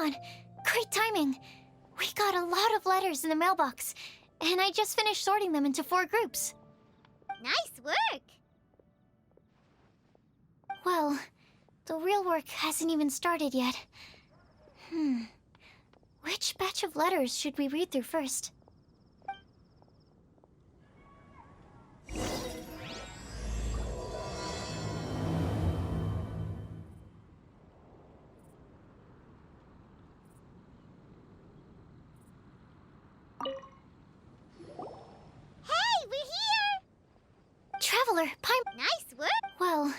Paimon! Great timing! We got a lot of letters in the mailbox, and I just finished sorting them into 4 groups. Nice work! Well, the real work hasn't even started yet. Which batch of letters should we read through first? Hey, we're here! Traveler, Paimon... Nice work! Well...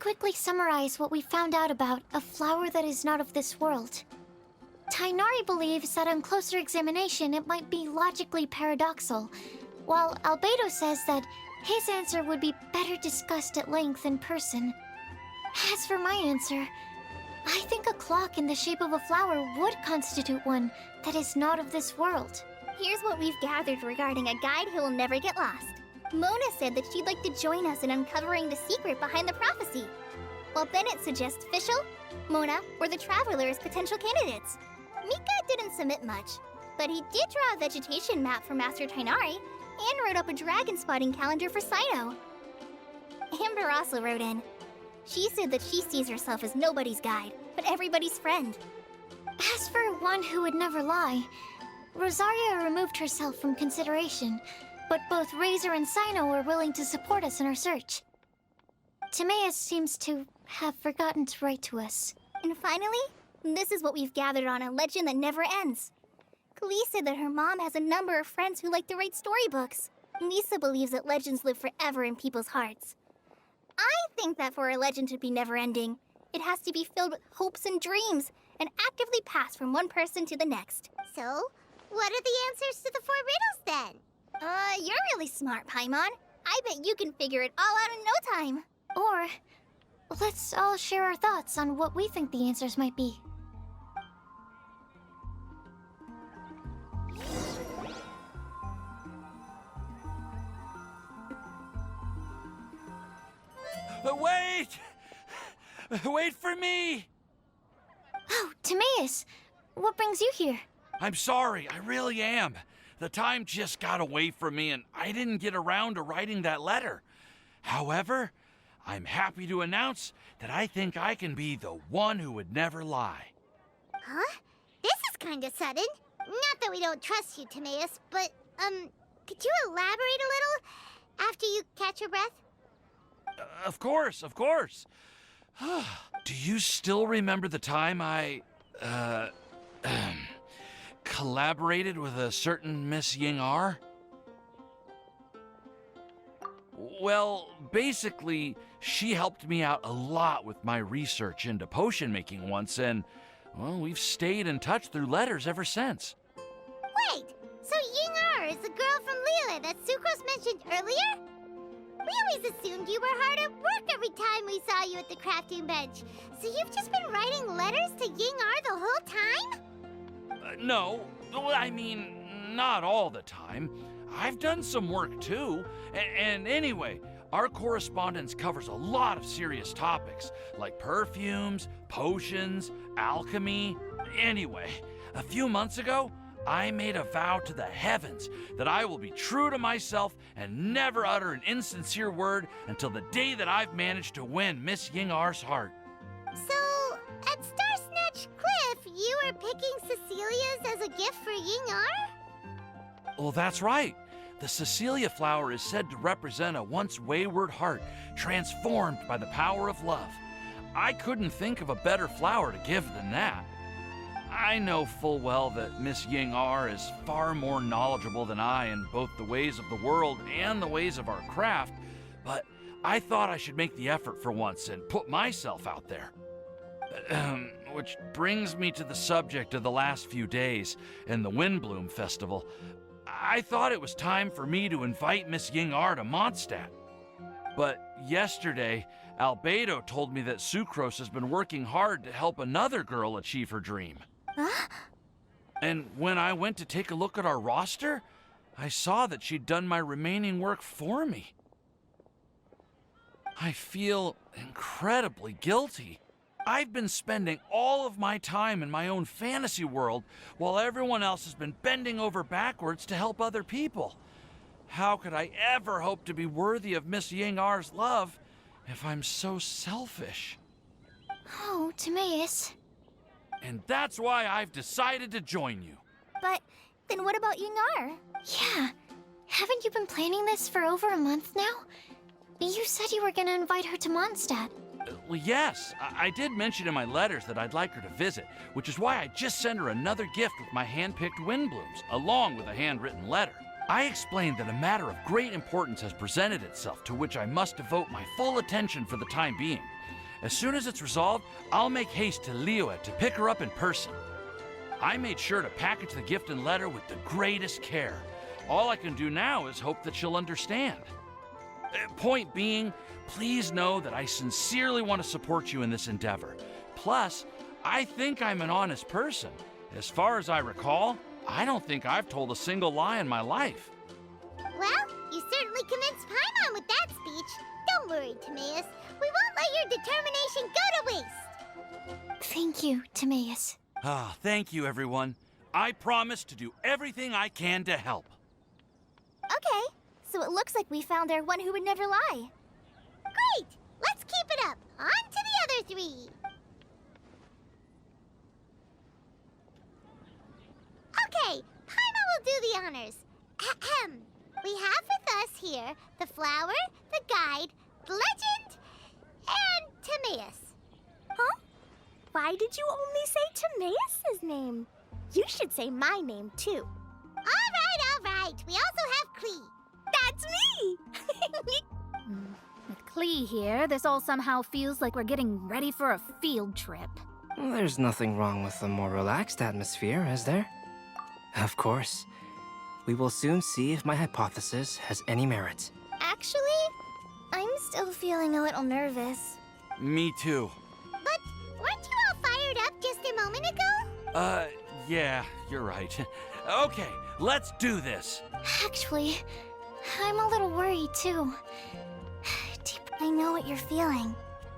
quickly summarize what we found out about a flower that is not of this world. Tainari believes that on closer examination it might be logically paradoxal, while Albedo says that his answer would be better discussed at length in person. As for my answer, I think a clock in the shape of a flower would constitute one that is not of this world. Here's what we've gathered regarding a guide who will never get lost. Mona said that she'd like to join us in uncovering the secret behind the prophecy, while Bennett suggests Fischl, Mona, or the Traveler as potential candidates. Mika didn't submit much, but he did draw a vegetation map for Master Tainari and wrote up a dragon spotting calendar for Saito. Amber also wrote in. She said that she sees herself as nobody's guide, but everybody's friend. As for one who would never lie, Rosaria removed herself from consideration, but both Razor and Sino were willing to support us in our search. Timaeus seems to have forgotten to write to us. And finally, this is what we've gathered on a legend that never ends. Klee said that her mom has a number of friends who like to write storybooks. Lisa believes that legends live forever in people's hearts. I think that for a legend to be never-ending, it has to be filled with hopes and dreams, and actively passed from one person to the next. So, what are the answers to the 4 riddles then? You're really smart, Paimon. I bet you can figure it all out in no time. Or, let's all share our thoughts on what we think the answers might be. Wait! Wait for me! Oh, Timaeus! What brings you here? I'm sorry, I really am. The time just got away from me and I didn't get around to writing that letter. However, I'm happy to announce that I think I can be the one who would never lie. Huh? This is kind of sudden. Not that we don't trust you, Timaeus, but, could you elaborate a little after you catch your breath? Of course, of course. Do you still remember the time I, collaborated with a certain Miss Ying-ar? Well, basically, she helped me out a lot with my research into potion making once, and, well, we've stayed in touch through letters ever since. Wait, so Ying-ar is the girl from Lila that Sucrose mentioned earlier? We always assumed you were hard at work every time we saw you at the crafting bench. So you've just been writing letters to Ying-ar the whole time? No, I mean, not all the time. I've done some work too. And anyway, our correspondence covers a lot of serious topics, like perfumes, potions, alchemy. Anyway, a few months ago, I made a vow to the heavens that I will be true to myself and never utter an insincere word until the day that I've managed to win Miss Ying-ar's heart. So, at Star Snatch Cliff, you were picking Cecilia's as a gift for Ying-ar? Well, that's right. The Cecilia flower is said to represent a once wayward heart transformed by the power of love. I couldn't think of a better flower to give than that. I know full well that Miss Ying-ar is far more knowledgeable than I in both the ways of the world and the ways of our craft, but I thought I should make the effort for once and put myself out there. Which brings me to the subject of the last few days and the Windbloom Festival. I thought it was time for me to invite Miss Ying-ar to Mondstadt. But yesterday, Albedo told me that Sucrose has been working hard to help another girl achieve her dream. Huh? And when I went to take a look at our roster, I saw that she'd done my remaining work for me. I feel incredibly guilty. I've been spending all of my time in my own fantasy world while everyone else has been bending over backwards to help other people. How could I ever hope to be worthy of Miss Ying-ar's love if I'm so selfish? Oh, Timaeus. And that's why I've decided to join you. But then what about Ying-ar? Yeah. Haven't you been planning this for over a month now? You said you were gonna invite her to Mondstadt. Well, yes. I did mention in my letters that I'd like her to visit, which is why I just sent her another gift with my hand-picked windblooms, along with a handwritten letter. I explained that a matter of great importance has presented itself to which I must devote my full attention for the time being. As soon as it's resolved, I'll make haste to Liyue to pick her up in person. I made sure to package the gift and letter with the greatest care. All I can do now is hope that she'll understand. Point being, please know that I sincerely want to support you in this endeavor. Plus, I think I'm an honest person. As far as I recall, I don't think I've told a single lie in my life. Well, you certainly convinced Paimon with that speech. Don't worry, Timaeus. We won't let your determination go to waste. Thank you, Timaeus. Ah, thank you, everyone. I promise to do everything I can to help. Okay, so it looks like we found our one who would never lie. Great! Let's keep it up. On to the other three. Okay, Paimon will do the honors. Ahem. We have with us here the flower, the guide, the legend, and Timaeus. Huh? Why did you only say Timaeus' name? You should say my name, too. All right. We also have Klee. That's me! With Klee here, this all somehow feels like we're getting ready for a field trip. There's nothing wrong with a more relaxed atmosphere, is there? Of course. We will soon see if my hypothesis has any merit. Actually, I'm still feeling a little nervous. Me too. But weren't you all fired up just a moment ago? Yeah, you're right. Okay, let's do this. Actually, I'm a little worried too. I know what you're feeling.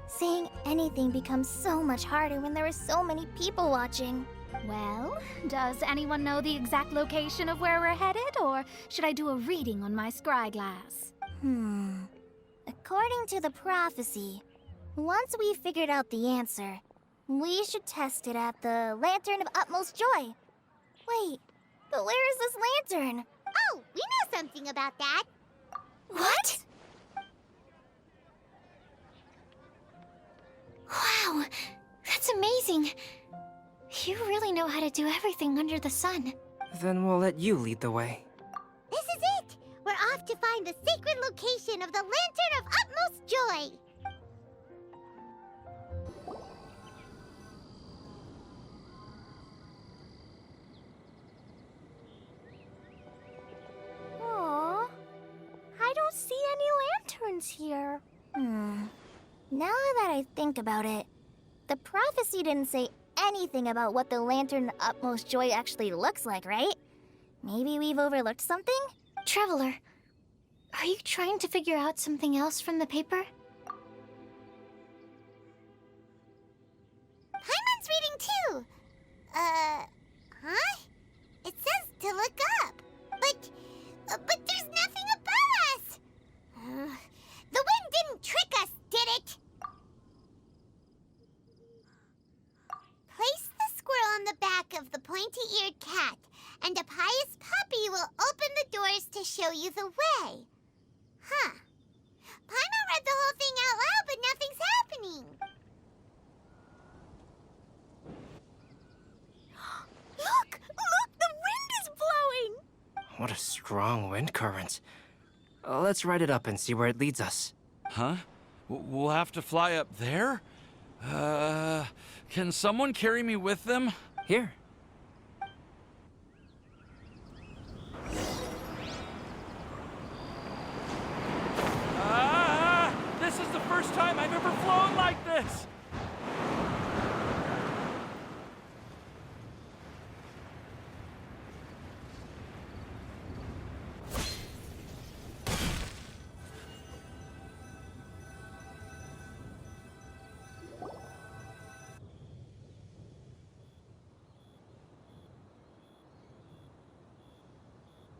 Saying anything becomes so much harder when there are so many people watching. Well, does anyone know the exact location of where we're headed, or should I do a reading on my scry glass? According to the prophecy, once we've figured out the answer, we should test it at the Lantern of Utmost Joy. Wait, but where is this lantern? Oh, we know something about that. What? Wow, that's amazing. You really know how to do everything under the sun. Then we'll let you lead the way. This is it. We're off to find the sacred location of the Lantern of Utmost Joy. Aww, I don't see any lanterns here. Now that I think about it, the prophecy didn't say anything about what the Lantern of Utmost Joy actually looks like, right? Maybe we've overlooked something? Traveler, are you trying to figure out something else from the paper? Paimon's reading too. Huh? It says to look up. But there's nothing above us. The wind didn't trick us, did it? Place the squirrel on the back of the pointy-eared cat, and a pious puppy will open the doors to show you the way. Huh. Paimon read the whole thing out loud, but nothing's happening. Look! The wind is blowing! What a strong wind current. Let's ride it up and see where it leads us. Huh? We'll have to fly up there? Can someone carry me with them? Here. This is the first time I've ever flown like this!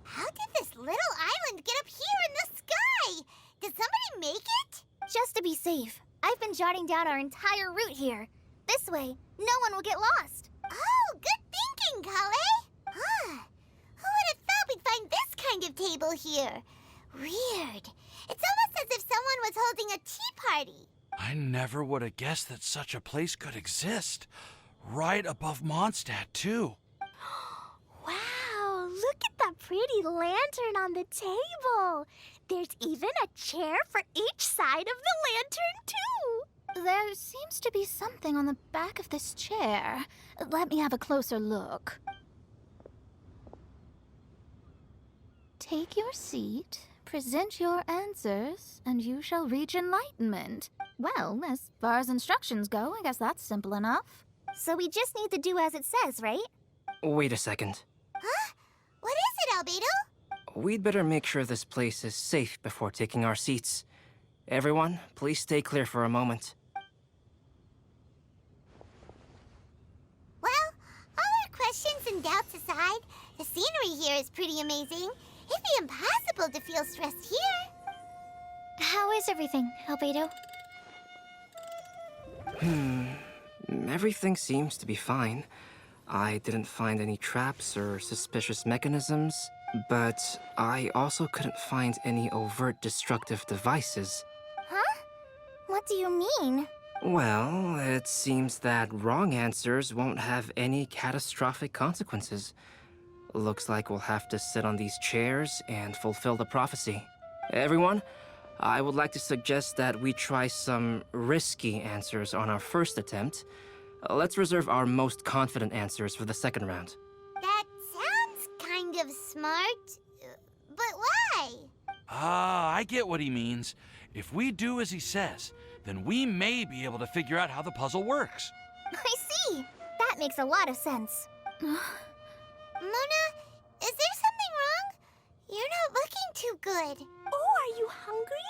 How did this little island get up here in the sky? Did somebody make it? Just to be safe, I've been jotting down our entire route here. This way, no one will get lost. Oh, good thinking, Kale. Huh. Who would have thought we'd find this kind of table here? Weird. It's almost as if someone was holding a tea party. I never would have guessed that such a place could exist. Right above Mondstadt, too. Wow, look at that pretty lantern on the table. There's even a chair for each side of the lantern, too. There seems to be something on the back of this chair. Let me have a closer look. Take your seat, present your answers, and you shall reach enlightenment. Well, as far as instructions go, I guess that's simple enough. So we just need to do as it says, right? Wait a second. Huh? What is it, Albedo? We'd better make sure this place is safe before taking our seats. Everyone, please stay clear for a moment. Well, all our questions and doubts aside, the scenery here is pretty amazing. It'd be impossible to feel stressed here. How is everything, Albedo? Everything seems to be fine. I didn't find any traps or suspicious mechanisms, but I also couldn't find any overt destructive devices. Huh? What do you mean? Well, it seems that wrong answers won't have any catastrophic consequences. Looks like we'll have to sit on these chairs and fulfill the prophecy. Everyone, I would like to suggest that we try some risky answers on our first attempt. Let's reserve our most confident answers for the second round. That sounds kind of smart. But why? I get what he means. If we do as he says, then we may be able to figure out how the puzzle works. I see. That makes a lot of sense. Mona, is there something wrong? You're not looking too good. Oh, are you hungry?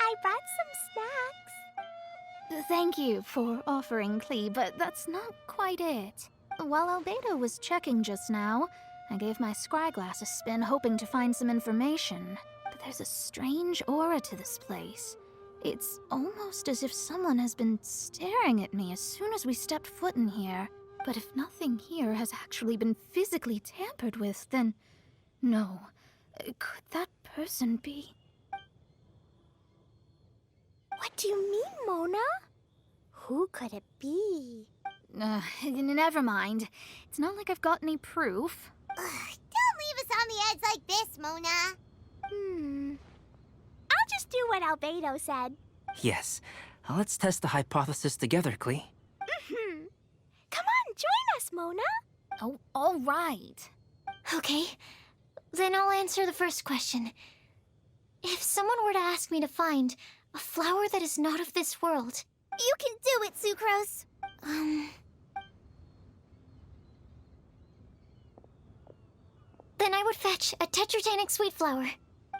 I brought some snacks. Thank you for offering, Klee, but that's not quite it. While Albedo was checking just now, I gave my scryglass a spin hoping to find some information. But there's a strange aura to this place. It's almost as if someone has been staring at me as soon as we stepped foot in here. But if nothing here has actually been physically tampered with, then no. Could that person be? What do you mean, Mona? Who could it be? Never mind. It's not like I've got any proof. Ugh, don't leave us on the edge like this, Mona. I'll just do what Albedo said. Yes, let's test the hypothesis together, Klee. Come on, join us, Mona. Oh, all right. Okay, then I'll answer the first question. If someone were to ask me to find a flower that is not of this world, You can do it, Sucrose. then I would fetch a tetratanic sweet flower.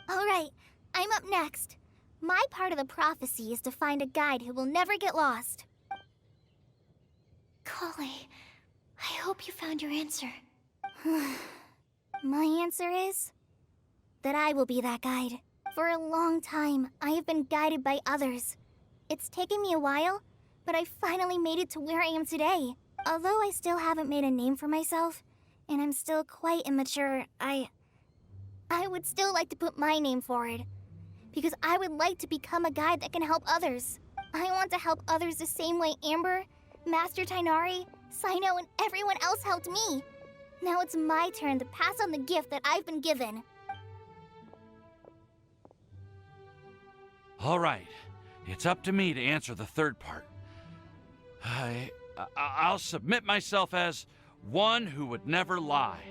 All right, I'm up next. My part of the prophecy is to find a guide who will never get lost. Kali, I hope you found your answer. My answer is that I will be that guide. For a long time, I have been guided by others. It's taken me a while, but I finally made it to where I am today. Although I still haven't made a name for myself, and I'm still quite immature, I would still like to put my name forward. Because I would like to become a guide that can help others. I want to help others the same way Amber, Master Tainari, Sino, and everyone else helped me. Now it's my turn to pass on the gift that I've been given. All right, it's up to me to answer the third part. I'll submit myself as one who would never lie.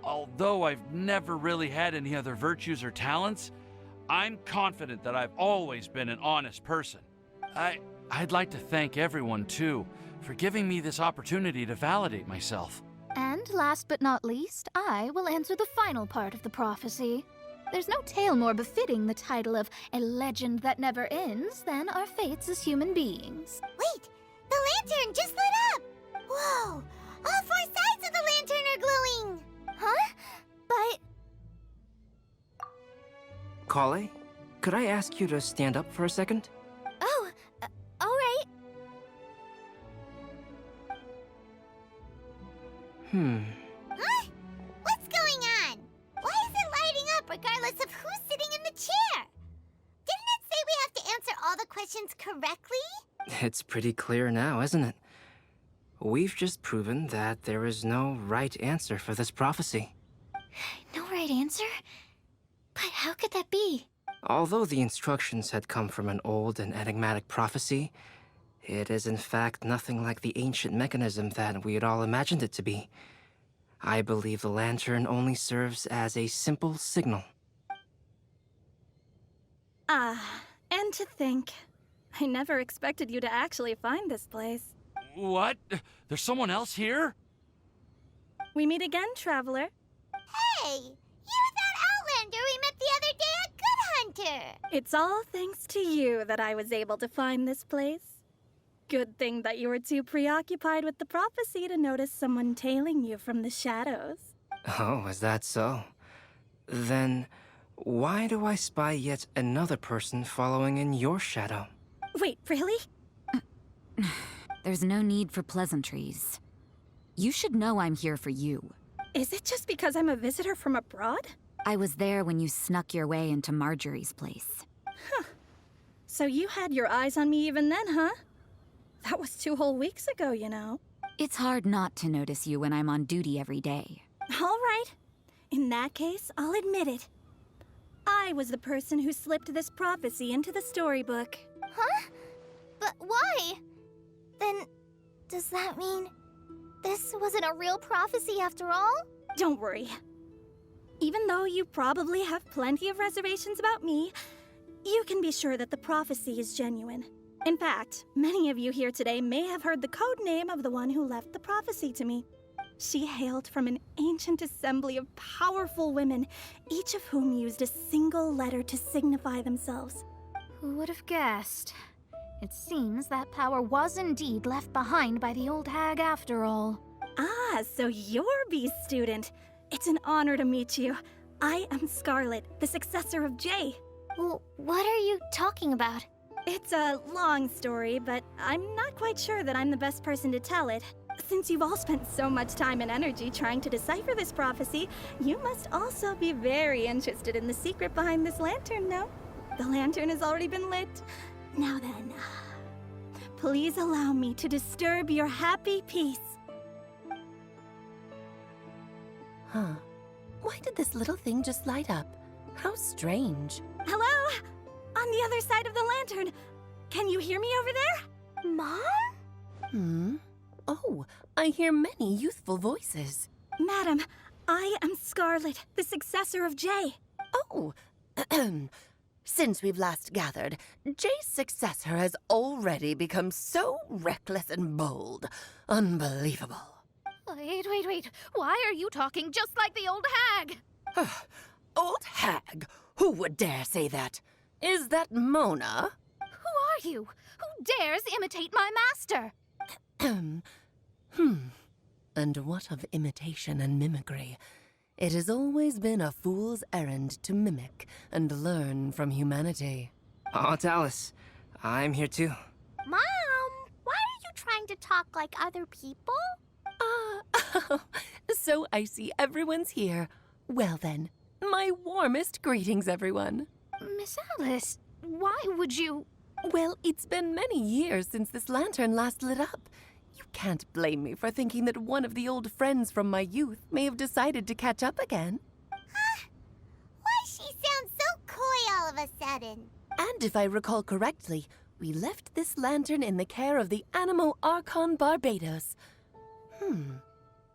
Although I've never really had any other virtues or talents, I'm confident that I've always been an honest person. I'd like to thank everyone, too, for giving me this opportunity to validate myself. And last but not least, I will answer the final part of the prophecy. There's no tale more befitting the title of a legend that never ends than our fates as human beings. Wait, the lantern just lit up! Whoa, all four sides of the lantern are glowing! Huh? But Kale, could I ask you to stand up for a second? oh, all right. Huh? What's going on? Why is it lighting up regardless of who's sitting in the chair? Didn't it say we have to answer all the questions correctly? It's pretty clear now, isn't it? We've just proven that there is no right answer for this prophecy. No right answer? But how could that be? Although the instructions had come from an old and enigmatic prophecy, It is in fact nothing like the ancient mechanism that we had all imagined it to be. I believe the lantern only serves as a simple signal. And to think, I never expected you to actually find this place. What? There's someone else here? We meet again, traveler. Hey, you're that Outlander we met the other day at Good Hunter. It's all thanks to you that I was able to find this place. Good thing that you were too preoccupied with the prophecy to notice someone tailing you from the shadows. Oh, is that so? Then, why do I spy yet another person following in your shadow? Wait, really? There's no need for pleasantries. You should know I'm here for you. Is it just because I'm a visitor from abroad? I was there when you snuck your way into Marjorie's place. So you had your eyes on me even then, huh? That was 2 whole weeks ago, you know. It's hard not to notice you when I'm on duty every day. All right. In that case, I'll admit it. I was the person who slipped this prophecy into the storybook. Huh? But why? Then, does that mean this wasn't a real prophecy after all? Don't worry. Even though you probably have plenty of reservations about me, you can be sure that the prophecy is genuine. In fact, many of you here today may have heard the code name of the one who left the prophecy to me. She hailed from an ancient assembly of powerful women, each of whom used a single letter to signify themselves. Who would have guessed? It seems that power was indeed left behind by the old hag after all. Ah, so you're B's student. It's an honor to meet you. I am Scarlet, the successor of Jay. Well, what are you talking about? It's a long story, but I'm not quite sure that I'm the best person to tell it. Since you've all spent so much time and energy trying to decipher this prophecy, you must also be very interested in the secret behind this lantern, no? The lantern has already been lit. Now then, please allow me to disturb your happy peace. Huh. Why did this little thing just light up? How strange. Hello? On the other side of the lantern. Can you hear me over there? Mom? Oh, I hear many youthful voices. Madam, I am Scarlet, the successor of Jay. Oh, since we've last gathered, Jay's successor has already become so reckless and bold. Unbelievable. Wait. Why are you talking just like the old hag? Old hag? Who would dare say that? Is that Mona? Who are you? Who dares imitate my master? And what of imitation and mimicry? It has always been a fool's errand to mimic and learn from humanity. Oh, Dallas, I'm here too. Mom, why are you trying to talk like other people? So I see everyone's here. Well then, my warmest greetings, everyone. Miss Alice, why would you... Well, it's been many years since this lantern last lit up. You can't blame me for thinking that one of the old friends from my youth may have decided to catch up again. Why she sounds so coy all of a sudden? And if I recall correctly, we left this lantern in the care of the Animo Archon Barbados.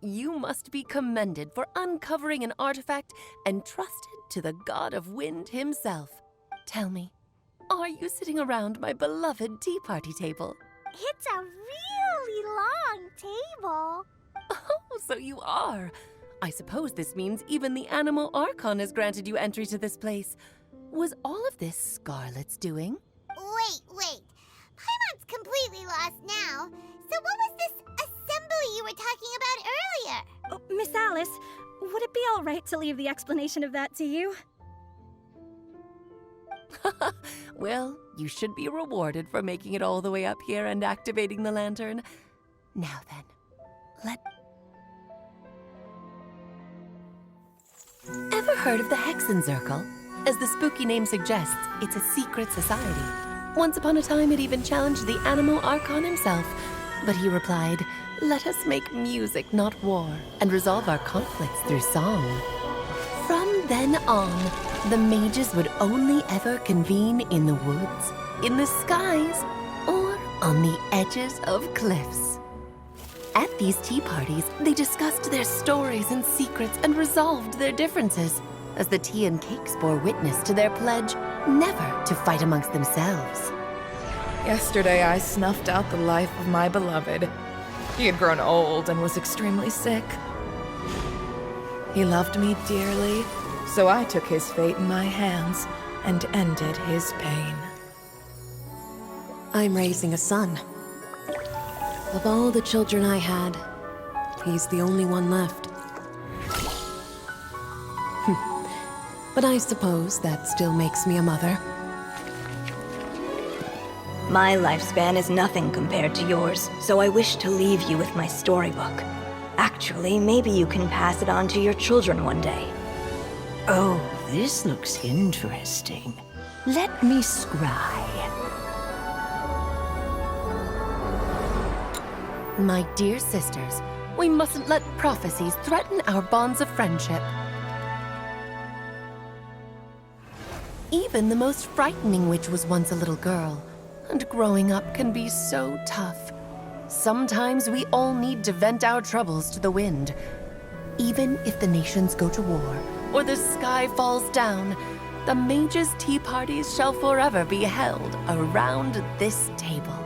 You must be commended for uncovering an artifact entrusted to the god of wind himself. Tell me, are you sitting around my beloved tea party table? It's a really long table. Oh, so you are. I suppose this means even the Animo Archon has granted you entry to this place. Was all of this Scarlet's doing? Wait. Paimon's completely lost now. So what was this assembly you were talking about earlier? Oh, Miss Alice, would it be all right to leave the explanation of that to you? Well, you should be rewarded for making it all the way up here and activating the lantern. Now then, Ever heard of the Hexenzirkel? As the spooky name suggests, it's a secret society. Once upon a time, it even challenged the Animo Archon himself. But he replied, "Let us make music, not war, and resolve our conflicts through song." From then on, the mages would only ever convene in the woods, in the skies, or on the edges of cliffs. At these tea parties, they discussed their stories and secrets and resolved their differences, as the tea and cakes bore witness to their pledge never to fight amongst themselves. Yesterday, I snuffed out the life of my beloved. He had grown old and was extremely sick. He loved me dearly, so I took his fate in my hands and ended his pain. I'm raising a son. Of all the children I had, he's the only one left. But I suppose that still makes me a mother. My lifespan is nothing compared to yours, so I wish to leave you with my storybook. Actually, maybe you can pass it on to your children one day. Oh, this looks interesting. Let me scry. My dear sisters, we mustn't let prophecies threaten our bonds of friendship. Even the most frightening witch was once a little girl, and growing up can be so tough. Sometimes we all need to vent our troubles to the wind. Even if the nations go to war, or the sky falls down, the mages' tea parties shall forever be held around this table.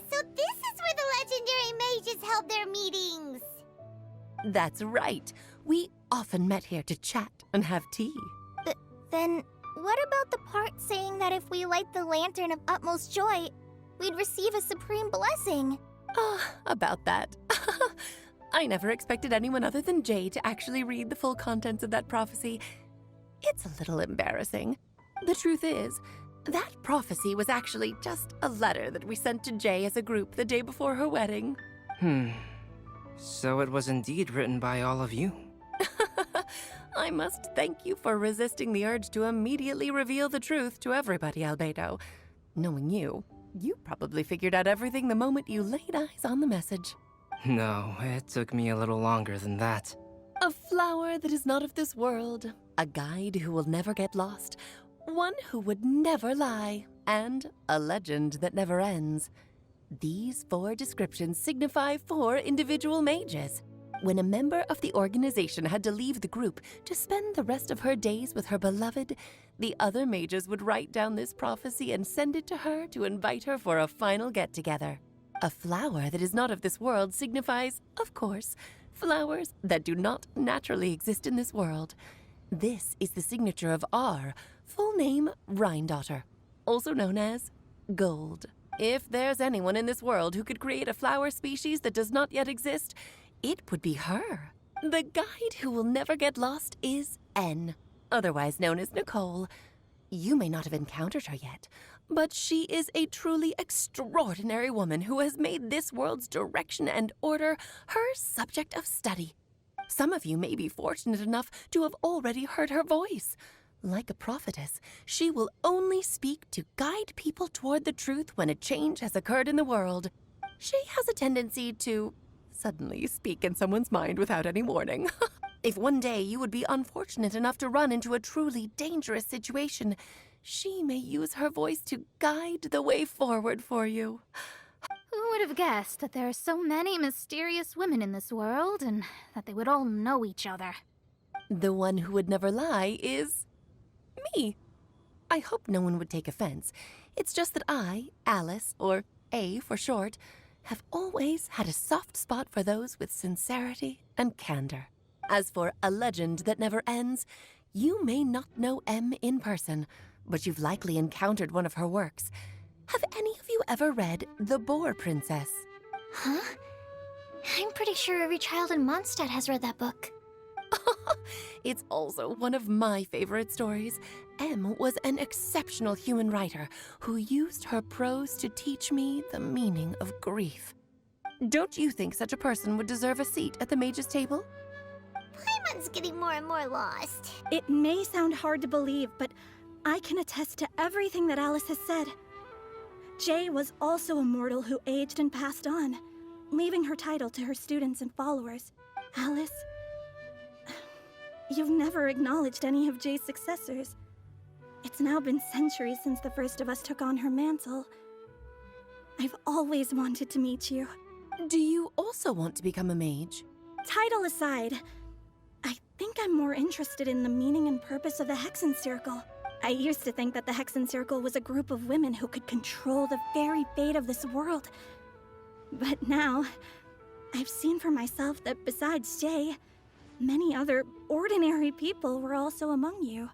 So this is where the legendary mages held their meetings. That's right. We often met here to chat and have tea. Then, what about the part saying that if we light the lantern of utmost joy, we'd receive a supreme blessing? About that. I never expected anyone other than Jay to actually read the full contents of that prophecy. It's a little embarrassing. The truth is, that prophecy was actually just a letter that we sent to Jay as a group the day before her wedding. So it was indeed written by all of you. I must thank you for resisting the urge to immediately reveal the truth to everybody, Albedo. Knowing you, you probably figured out everything the moment you laid eyes on the message. No, it took me a little longer than that. A flower that is not of this world, a guide who will never get lost, one who would never lie, and a legend that never ends. These 4 descriptions signify 4 individual mages. When a member of the organization had to leave the group to spend the rest of her days with her beloved, the other mages would write down this prophecy and send it to her to invite her for a final get-together. A flower that is not of this world signifies, of course, flowers that do not naturally exist in this world. This is the signature of our full name, Rhindaughter, also known as Gold. If there's anyone in this world who could create a flower species that does not yet exist, it would be her. The guide who will never get lost is N, otherwise known as Nicole. You may not have encountered her yet, but she is a truly extraordinary woman who has made this world's direction and order her subject of study. Some of you may be fortunate enough to have already heard her voice. Like a prophetess, she will only speak to guide people toward the truth when a change has occurred in the world. She has a tendency to suddenly speak in someone's mind without any warning. If one day you would be unfortunate enough to run into a truly dangerous situation, she may use her voice to guide the way forward for you. Who would have guessed that there are so many mysterious women in this world, and that they would all know each other? The one who would never lie is me. I hope no one would take offense. It's just that I, Alice, or A for short, have always had a soft spot for those with sincerity and candor. As for a legend that never ends, you may not know M in person, but you've likely encountered one of her works. Have any of you ever read The Boar Princess? Huh? I'm pretty sure every child in Mondstadt has read that book. It's also one of my favorite stories. M was an exceptional human writer who used her prose to teach me the meaning of grief. Don't you think such a person would deserve a seat at the mage's table? Paimon's getting more and more lost. It may sound hard to believe, but I can attest to everything that Alice has said. Jay was also a mortal who aged and passed on, leaving her title to her students and followers. Alice, you've never acknowledged any of Jay's successors. It's now been centuries since the first of us took on her mantle. I've always wanted to meet you. Do you also want to become a mage? Title aside, I think I'm more interested in the meaning and purpose of the Hexenzirkel. I used to think that the Hexenzirkel was a group of women who could control the very fate of this world. But now, I've seen for myself that besides Jay, many other ordinary people were also among you.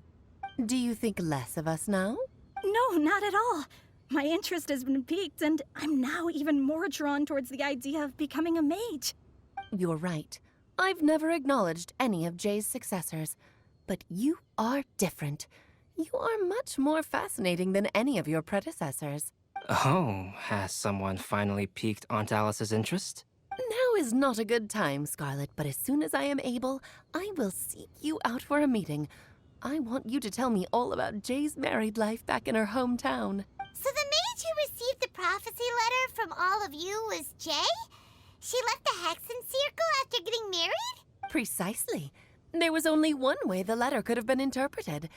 Do you think less of us now? No, not at all. My interest has been piqued, and I'm now even more drawn towards the idea of becoming a mage. You're right. I've never acknowledged any of Jay's successors. But you are different. You are much more fascinating than any of your predecessors. Oh, has someone finally piqued Aunt Alice's interest? Now is not a good time, Scarlet, but as soon as I am able, I will seek you out for a meeting. I want you to tell me all about Jay's married life back in her hometown. So the mage who received the prophecy letter from all of you was Jay? She left the Hexenzirkel after getting married? Precisely. There was only one way the letter could have been interpreted.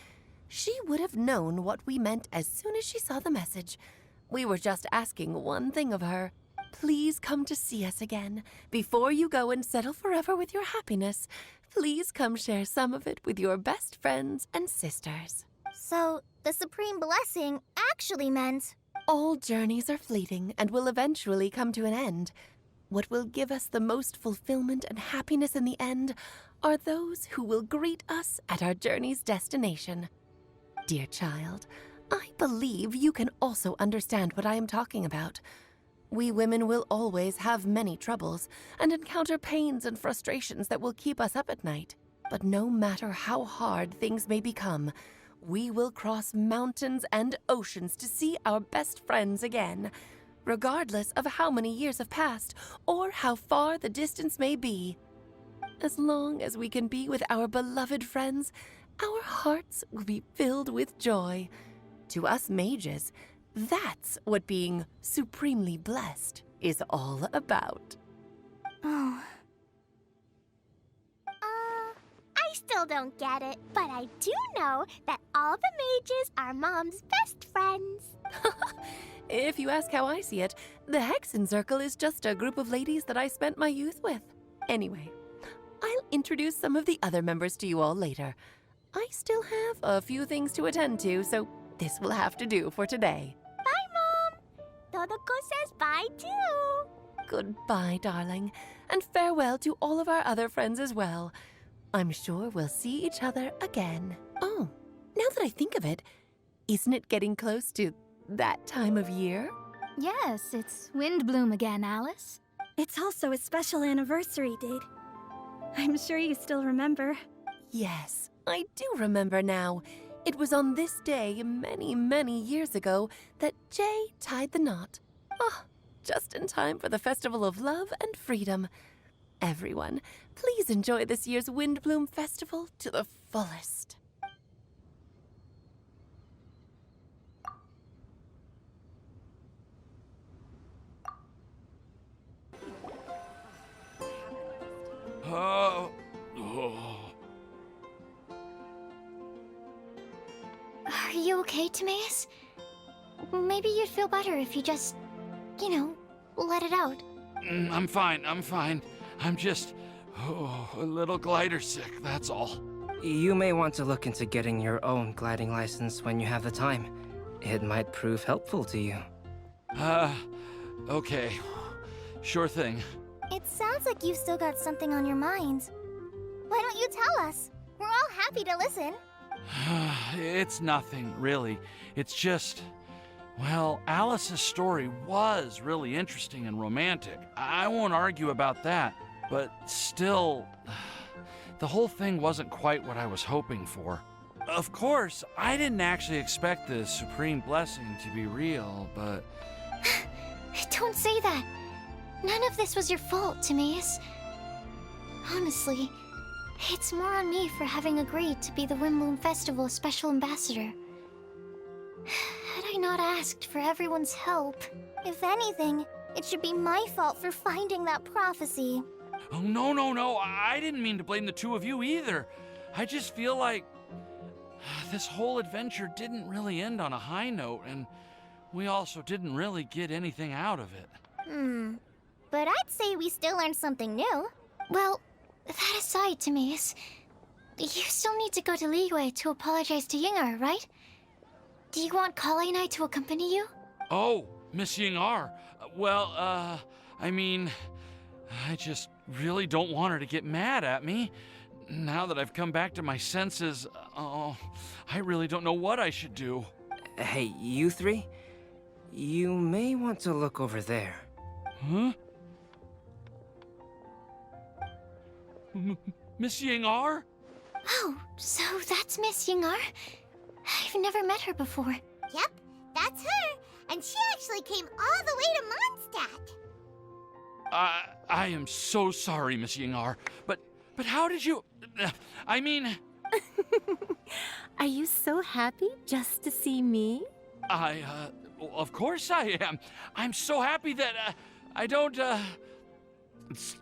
She would have known what we meant as soon as she saw the message. We were just asking one thing of her. Please come to see us again. Before you go and settle forever with your happiness, please come share some of it with your best friends and sisters. So, the Supreme Blessing actually meant... All journeys are fleeting and will eventually come to an end. What will give us the most fulfillment and happiness in the end are those who will greet us at our journey's destination. Dear child, I believe you can also understand what I am talking about. We women will always have many troubles and encounter pains and frustrations that will keep us up at night. But no matter how hard things may become, we will cross mountains and oceans to see our best friends again, regardless of how many years have passed or how far the distance may be. As long as we can be with our beloved friends, our hearts will be filled with joy. To us mages, that's what being supremely blessed is all about. Oh. I still don't get it, but I do know that all the mages are Mom's best friends. If you ask how I see it, the Hexenzirkel is just a group of ladies that I spent my youth with. Anyway, I'll introduce some of the other members to you all later. I still have a few things to attend to, so this will have to do for today. Bye, Mom. Todoko says bye, too. Goodbye, darling, and farewell to all of our other friends as well. I'm sure we'll see each other again. Oh, now that I think of it, isn't it getting close to that time of year? Yes, it's Windbloom again, Alice. It's also a special anniversary date. I'm sure you still remember. Yes, I do remember now. It was on this day many, many years ago that Jay tied the knot. Ah, just in time for the Festival of Love and Freedom. Everyone, please enjoy this year's Windbloom Festival to the fullest. Oh. Are you okay, Timaeus? Maybe you'd feel better if you just, let it out. I'm fine. I'm just a little glider sick, that's all. You may want to look into getting your own gliding license when you have the time. It might prove helpful to you. Okay. Sure thing. It sounds like you've still got something on your mind. Why don't you tell us? We're all happy to listen. It's nothing, really. It's just... Well, Alice's story was really interesting and romantic. I won't argue about that. But still, the whole thing wasn't quite what I was hoping for. Of course, I didn't actually expect the Supreme Blessing to be real, but... Don't say that. None of this was your fault, Timaeus. Honestly, it's more on me for having agreed to be the Windbloom Festival Special Ambassador. Had I not asked for everyone's help... If anything, it should be my fault for finding that prophecy. Oh, no. I didn't mean to blame the two of you either. I just feel like this whole adventure didn't really end on a high note, and we also didn't really get anything out of it. But I'd say we still learned something new. Well, that aside, Timaeus, you still need to go to Liyue to apologize to Yingar, right? Do you want Kale and I to accompany you? Oh, Miss Yingar. Well, I mean, I just really don't want her to get mad at me. Now that I've come back to my senses, I really don't know what I should do. Hey, you three? You may want to look over there. Huh? Miss Yingar? Oh, so that's Miss Yingar? I've never met her before. Yep, that's her. And she actually came all the way to Mondstadt. I am so sorry, Miss Yingar, but how did you... I mean... Are you so happy just to see me? Of course I am. I'm so happy that, I don't,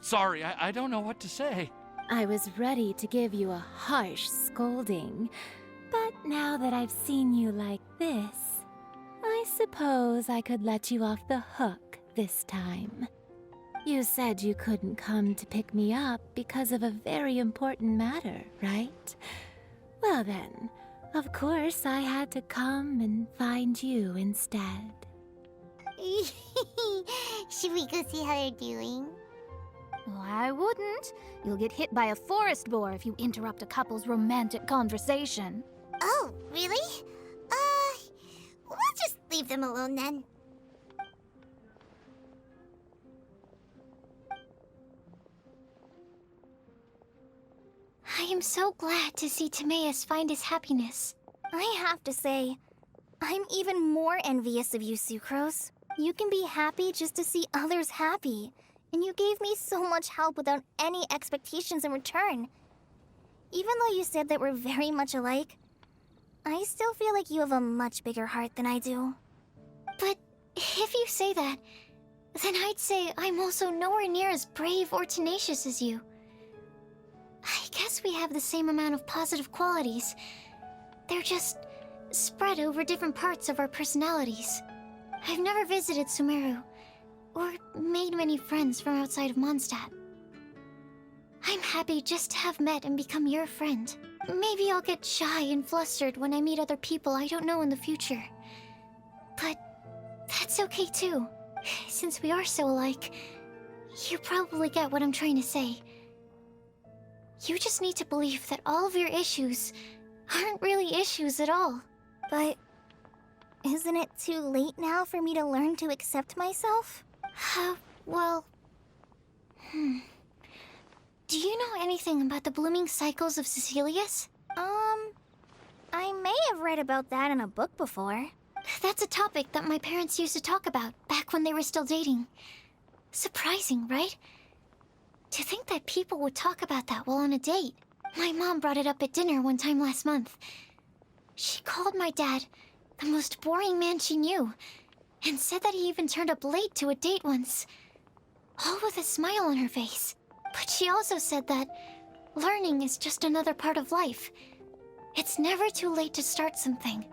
Sorry, I don't know what to say. I was ready to give you a harsh scolding, but now that I've seen you like this, I suppose I could let you off the hook this time. You said you couldn't come to pick me up because of a very important matter, right? Well then, of course I had to come and find you instead. Should we go see how they're doing? Oh, I wouldn't. You'll get hit by a forest boar if you interrupt a couple's romantic conversation. Oh, really? We'll just leave them alone then. I am so glad to see Timaeus find his happiness. I have to say, I'm even more envious of you, Sucrose. You can be happy just to see others happy, and you gave me so much help without any expectations in return. Even though you said that we're very much alike, I still feel like you have a much bigger heart than I do. But if you say that, then I'd say I'm also nowhere near as brave or tenacious as you. I guess we have the same amount of positive qualities. They're just spread over different parts of our personalities. I've never visited Sumeru, or made many friends from outside of Mondstadt. I'm happy just to have met and become your friend. Maybe I'll get shy and flustered when I meet other people I don't know in the future. But that's okay too. Since we are so alike, you probably get what I'm trying to say. You just need to believe that all of your issues aren't really issues at all. But isn't it too late now for me to learn to accept myself? Well... Do you know anything about the blooming cycles of Cecilius? I may have read about that in a book before. That's a topic that my parents used to talk about back when they were still dating. Surprising, right? To think that people would talk about that while on a date. My mom brought it up at dinner one time last month. She called my dad the most boring man she knew, and said that he even turned up late to a date once. All with a smile on her face. But she also said that learning is just another part of life. It's never too late to start something,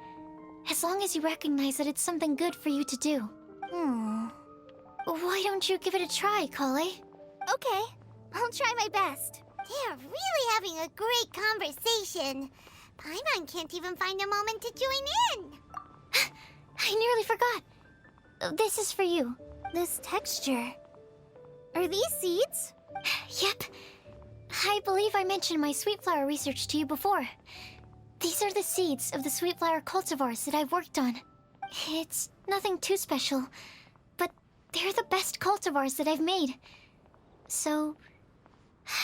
as long as you recognize that it's something good for you to do. Why don't you give it a try, Kale? Okay, I'll try my best. They're really having a great conversation. Paimon can't even find a moment to join in. I nearly forgot. This is for you. This texture. Are these seeds? Yep. I believe I mentioned my sweet flower research to you before. These are the seeds of the sweet flower cultivars that I've worked on. It's nothing too special, but they're the best cultivars that I've made. So,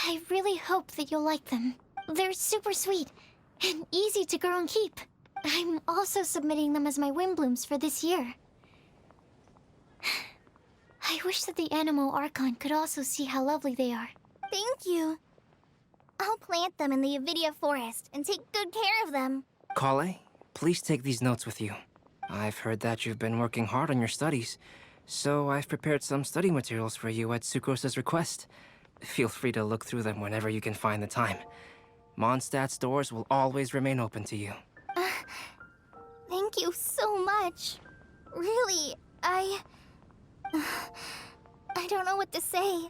I really hope that you'll like them. They're super sweet and easy to grow and keep. I'm also submitting them as my wind blooms for this year. I wish that the Animo Archon could also see how lovely they are. Thank you. I'll plant them in the Avidia forest and take good care of them. Kale, please take these notes with you. I've heard that you've been working hard on your studies, so I've prepared some study materials for you at Sucrose's request. Feel free to look through them whenever you can find the time. Mondstadt's doors will always remain open to you. Thank you so much. Really, I don't know what to say.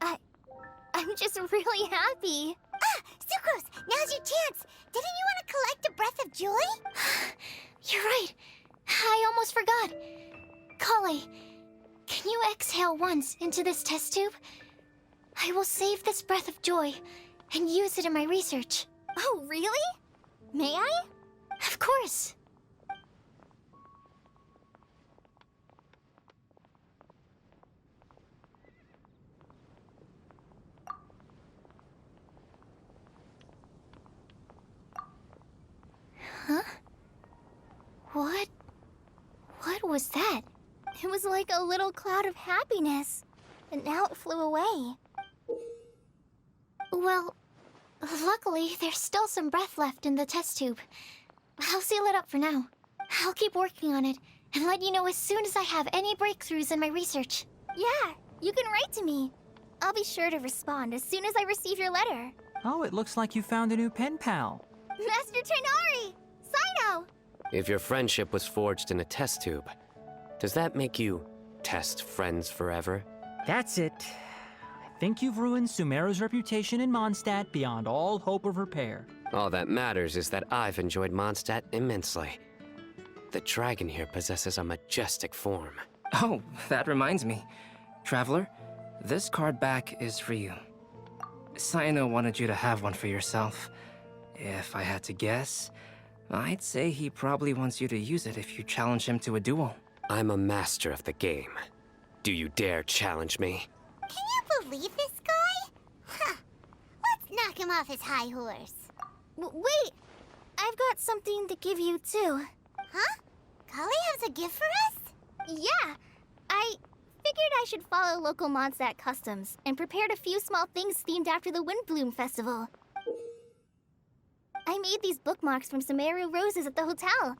I'm just really happy. Ah, Sucrose, now's your chance. Didn't you want to collect a breath of joy? You're right. I almost forgot. Kale, can you exhale once into this test tube? I will save this breath of joy and use it in my research. Oh, really? May I? Of course. Huh? What was that? It was like a little cloud of happiness, and now it flew away. Well, luckily, there's still some breath left in the test tube. I'll seal it up for now. I'll keep working on it and let you know as soon as I have any breakthroughs in my research. Yeah, you can write to me. I'll be sure to respond as soon as I receive your letter. Oh, it looks like you found a new pen pal. Master Tainari! Sino! If your friendship was forged in a test tube, does that make you test friends forever? That's it. I think you've ruined Sumeru's reputation in Mondstadt beyond all hope of repair. All that matters is that I've enjoyed Mondstadt immensely. The dragon here possesses a majestic form. Oh, that reminds me. Traveler, this card back is for you. Sino wanted you to have one for yourself. If I had to guess, I'd say he probably wants you to use it if you challenge him to a duel. I'm a master of the game. Do you dare challenge me? Can you believe this guy? Huh. Let's knock him off his high horse. Wait! I've got something to give you, too. Huh? Kale has a gift for us? Yeah! I figured I should follow local Mondstadt customs and prepared a few small things themed after the Windbloom Festival. I made these bookmarks from Sumeru roses at the hotel.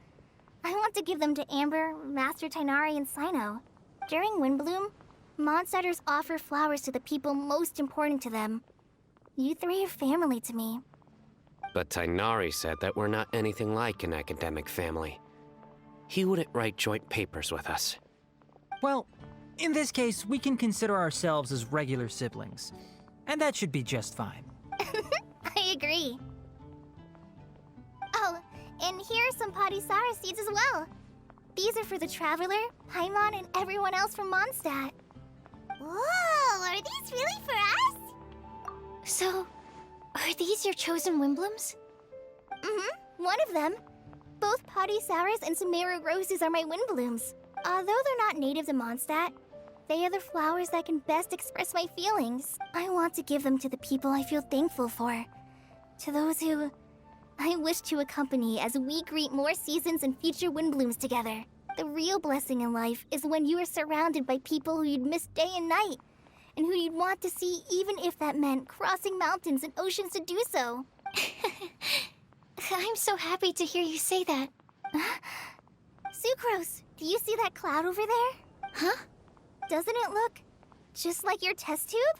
I want to give them to Amber, Master Tainari, and Sino. During Windbloom, Mondstadters offer flowers to the people most important to them. You three are family to me. But Tainari said that we're not anything like an academic family. He wouldn't write joint papers with us. Well, in this case, we can consider ourselves as regular siblings. And that should be just fine. I agree. Oh, and here are some Padisara seeds as well. These are for the Traveler, Paimon, and everyone else from Mondstadt. Whoa, are these really for us? So, are these your chosen Windblooms? Mm-hmm, one of them. Both Padisaras and Sumeru roses are my Windblooms. Although they're not native to Mondstadt, they are the flowers that can best express my feelings. I want to give them to the people I feel thankful for. To those who I wish to accompany as we greet more seasons and future Windblooms together. The real blessing in life is when you are surrounded by people who you'd miss day and night, and who you'd want to see even if that meant crossing mountains and oceans to do so. I'm so happy to hear you say that. Sucrose, do you see that cloud over there? Huh? Doesn't it look just like your test tube?